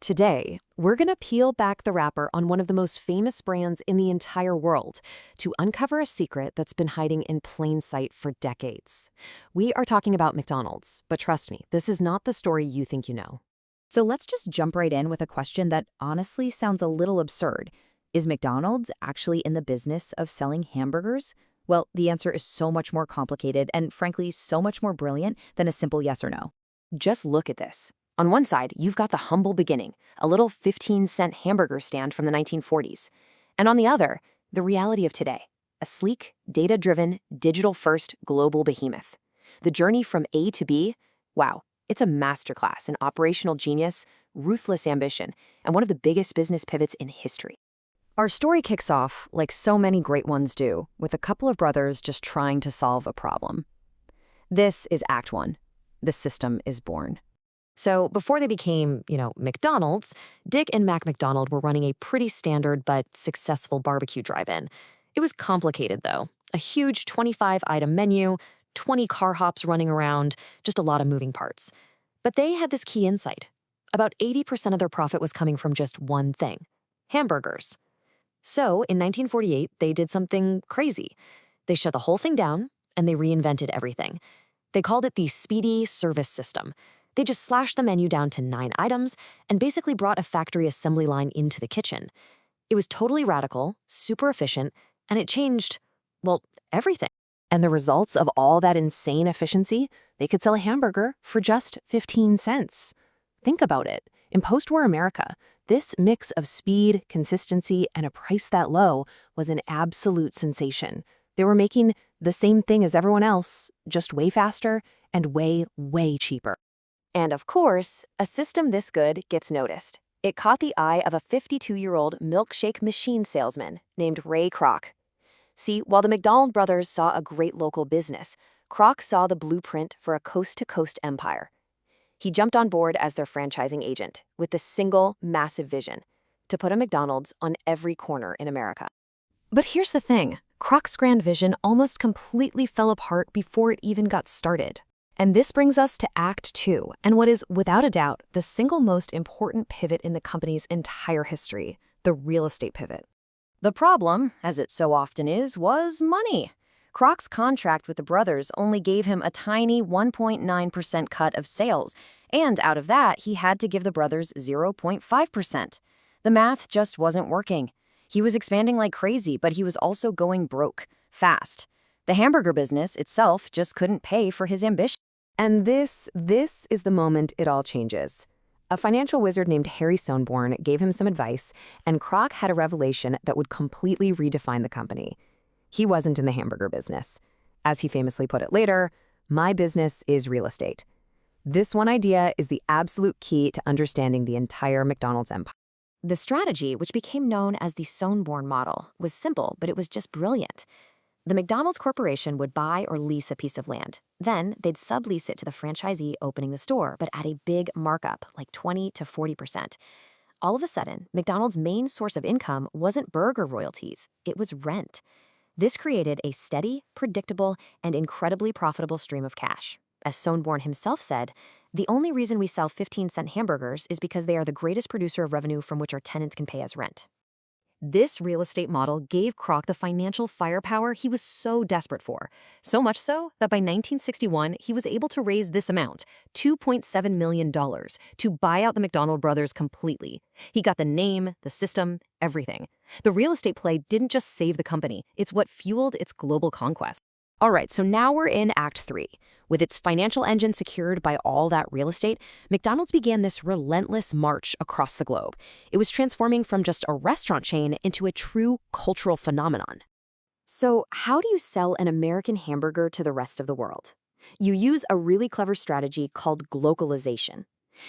Today, we're going to peel back the wrapper on one of the most famous brands in the entire world to uncover a secret that's been hiding in plain sight for decades. We are talking about McDonald's, but trust me, this is not the story you think you know. So let's just jump right in with a question that honestly sounds a little absurd. Is McDonald's actually in the business of selling hamburgers? Well, the answer is so much more complicated and, frankly, so much more brilliant than a simple yes or no. Just look at this. On one side, you've got the humble beginning, a little 15-cent hamburger stand from the 1940s. And on the other, the reality of today, a sleek, data-driven, digital-first global behemoth. The journey from A to B, wow, it's a masterclass in operational genius, ruthless ambition, and one of the biggest business pivots in history. Our story kicks off, like so many great ones do, with a couple of brothers just trying to solve a problem. This is Act 1. The system is born. So before they became, McDonald's, Dick and Mac McDonald were running a pretty standard but successful barbecue drive-in. It was complicated, though. A huge 25-item menu, 20 car hops running around, just a lot of moving parts. But they had this key insight. About 80% of their profit was coming from just one thing: hamburgers. So in 1948, they did something crazy. They shut the whole thing down, and they reinvented everything. They called it the Speedy Service System. They just slashed the menu down to 9 items and basically brought a factory assembly line into the kitchen. It was totally radical, super efficient, and it changed, everything. And the results of all that insane efficiency? They could sell a hamburger for just 15 cents. Think about it. In post-war America, this mix of speed, consistency, and a price that low was an absolute sensation. They were making the same thing as everyone else, just way faster and way, way cheaper. And of course, a system this good gets noticed. It caught the eye of a 52-year-old milkshake machine salesman named Ray Kroc. See, while the McDonald brothers saw a great local business, Kroc saw the blueprint for a coast-to-coast empire. He jumped on board as their franchising agent with the single massive vision: to put a McDonald's on every corner in America. But here's the thing. Kroc's grand vision almost completely fell apart before it even got started. And this brings us to Act 2, and what is, without a doubt, the single most important pivot in the company's entire history: the real estate pivot. The problem, as it so often is, was money. Kroc's contract with the brothers only gave him a tiny 1.9% cut of sales, and out of that, he had to give the brothers 0.5%. The math just wasn't working. He was expanding like crazy, but he was also going broke, fast. The hamburger business itself just couldn't pay for his ambition. And this is the moment it all changes. A financial wizard named Harry Sonneborn gave him some advice, and Kroc had a revelation that would completely redefine the company. He wasn't in the hamburger business. As he famously put it later, "My business is real estate." This one idea is the absolute key to understanding the entire McDonald's empire. The strategy, which became known as the Sonneborn Model, was simple, but it was just brilliant. The McDonald's Corporation would buy or lease a piece of land. Then they'd sublease it to the franchisee opening the store, but at a big markup, like 20 to 40%. All of a sudden, McDonald's main source of income wasn't burger royalties, it was rent. This created a steady, predictable, and incredibly profitable stream of cash. As Sonneborn himself said, "The only reason we sell 15-cent hamburgers is because they are the greatest producer of revenue from which our tenants can pay as rent." This real estate model gave Kroc the financial firepower he was so desperate for. So much so that by 1961, he was able to raise this amount, $2.7 million, to buy out the McDonald brothers completely. He got the name, the system, everything. The real estate play didn't just save the company, it's what fueled its global conquest. All right, so now we're in Act 3. With its financial engine secured by all that real estate, McDonald's began this relentless march across the globe. It was transforming from just a restaurant chain into a true cultural phenomenon. So how do you sell an American hamburger to the rest of the world? You use a really clever strategy called glocalization.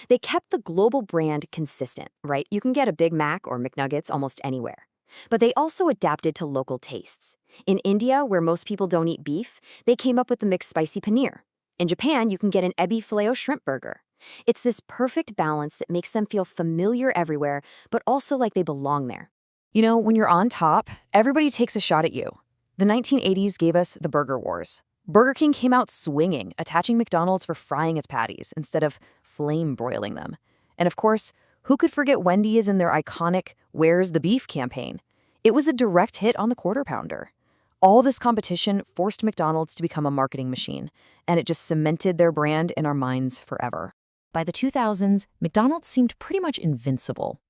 They kept the global brand consistent, right? You can get a Big Mac or McNuggets almost anywhere. But they also adapted to local tastes. In India, where most people don't eat beef, they came up with the mixed spicy paneer. In Japan, you can get an ebi filet shrimp burger. It's this perfect balance that makes them feel familiar everywhere, but also like they belong there. You know, when you're on top, everybody takes a shot at you. The 1980s gave us the Burger Wars. Burger King came out swinging, attaching McDonald's for frying its patties instead of flame broiling them. And of course, Who could forget Wendy's and their iconic "Where's the Beef" campaign? It was a direct hit on the Quarter Pounder. All this competition forced McDonald's to become a marketing machine, and it just cemented their brand in our minds forever. By the 2000s, McDonald's seemed pretty much invincible.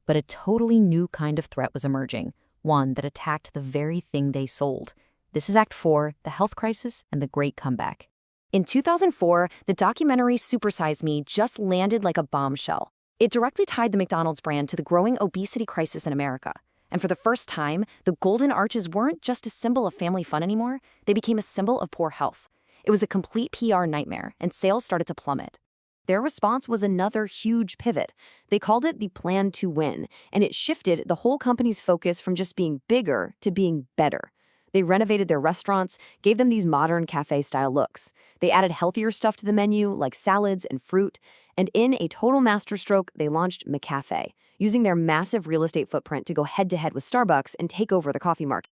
But a totally new kind of threat was emerging, one that attacked the very thing they sold. This is Act 4, the health crisis and the great comeback. In 2004, the documentary Super Size Me just landed like a bombshell. It directly tied the McDonald's brand to the growing obesity crisis in America. And for the first time, the golden arches weren't just a symbol of family fun anymore, they became a symbol of poor health. It was a complete PR nightmare, and sales started to plummet. Their response was another huge pivot. They called it the Plan to Win, and it shifted the whole company's focus from just being bigger to being better. They renovated their restaurants, gave them these modern cafe-style looks. They added healthier stuff to the menu, like salads and fruit. And in a total masterstroke, they launched McCafe, using their massive real estate footprint to go head-to-head with Starbucks and take over the coffee market.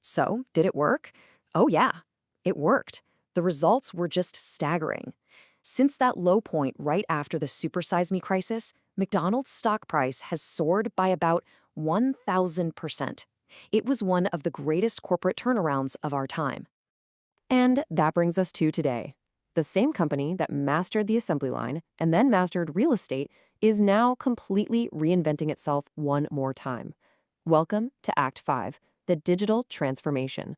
So, did it work? Oh yeah, it worked. The results were just staggering. Since that low point right after the Super Size Me crisis, McDonald's stock price has soared by about 1,000%. It was one of the greatest corporate turnarounds of our time. And that brings us to today. The same company that mastered the assembly line and then mastered real estate is now completely reinventing itself one more time. Welcome to Act 5, the digital transformation.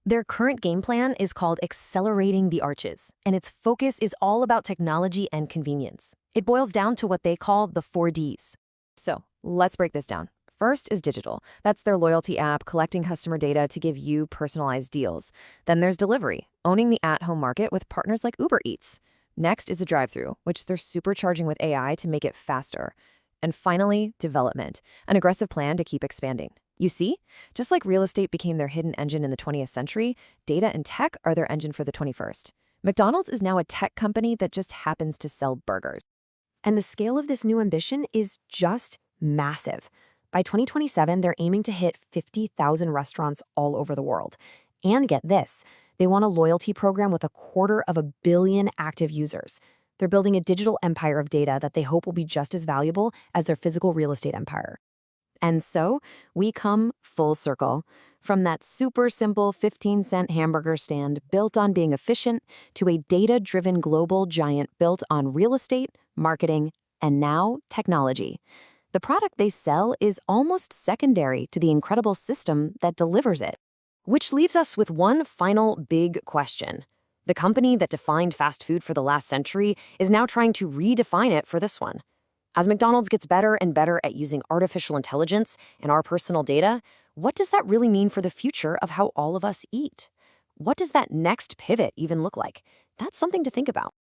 Their current game plan is called Accelerating the Arches, and its focus is all about technology and convenience. It boils down to what they call the 4Ds. So, let's break this down. First is digital. That's their loyalty app collecting customer data to give you personalized deals. Then there's delivery, owning the at-home market with partners like Uber Eats. Next is the drive-thru, which they're supercharging with AI to make it faster. And finally, development, an aggressive plan to keep expanding. You see, just like real estate became their hidden engine in the 20th century, data and tech are their engine for the 21st. McDonald's is now a tech company that just happens to sell burgers. And the scale of this new ambition is just massive. By 2027, they're aiming to hit 50,000 restaurants all over the world. And get this, they want a loyalty program with 250 million active users. They're building a digital empire of data that they hope will be just as valuable as their physical real estate empire. And so, we come full circle. From that super simple 15-cent hamburger stand built on being efficient to a data-driven global giant built on real estate, marketing, and now technology. The product they sell is almost secondary to the incredible system that delivers it. Which leaves us with one final big question. The company that defined fast food for the last century is now trying to redefine it for this one. As McDonald's gets better and better at using artificial intelligence and our personal data, what does that really mean for the future of how all of us eat? What does that next pivot even look like? That's something to think about.